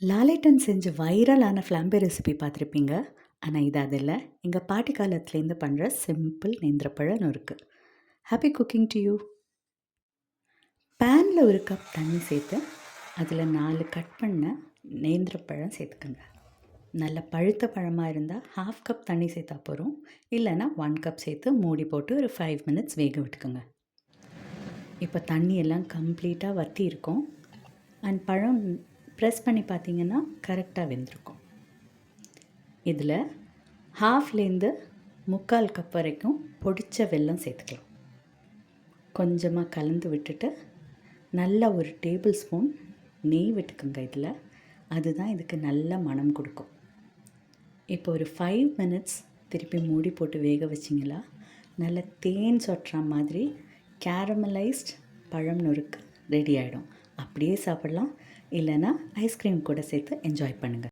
லாலேட்டன் செஞ்ச வைரலான ஃப்ளாம்பே ரெசிபி பார்த்துருப்பீங்க. ஆனா இது அது இல்ல. எங்க பாட்டி காலத்துலேருந்து பண்ற சிம்பிள் நேந்திரப்பழ நொறுக்கு. Happy cooking to you. பேன்ல 1 கப் தண்ணி சேர்த்து, அதில 4 கட் பண்ண நேந்திரப்பழம் சேர்த்துக்கங்க. நல்ல பழுத்த பழமா இருந்தா 1/2 கப் தண்ணி சேர்த்தா போதும். இல்லைன்னா 1 கப் சேர்த்து மூடி போட்டு ஒரு 5 மினிட்ஸ் வேக விட்டுக்குங்க. இப்போ தண்ணி எல்லாம் கம்ப்ளீட்டாக வத்தி இருக்கும். அண்ட் பழம் ப்ரெஸ் பண்ணி பார்த்தீங்கன்னா கரெக்டாக வெந்திருக்கும். இதில் ஹாஃப்லேருந்து 3/4 கப் வரைக்கும் பொடிச்ச வெல்லம் சேர்த்துக்கலாம். கொஞ்சமாக கலந்து விட்டுட்டு நல்லா ஒரு டேபிள் ஸ்பூன் நெய் விட்டுக்குங்க இதில். அதுதான் இதுக்கு நல்ல மணம் கொடுக்கும். இப்போ ஒரு 5 மினிட்ஸ் திருப்பி மூடி போட்டு வேக வச்சிங்களா நல்ல தேன் சொட்டுற மாதிரி கேரமலைஸ்ட் பழம் நொறுக்கு ரெடி ஆகிடும். அப்படியே சாப்பிடலாம், இல்லைன்னா ஐஸ்கிரீம் கூட சேர்த்து என்ஜாய் பண்ணுங்கள்.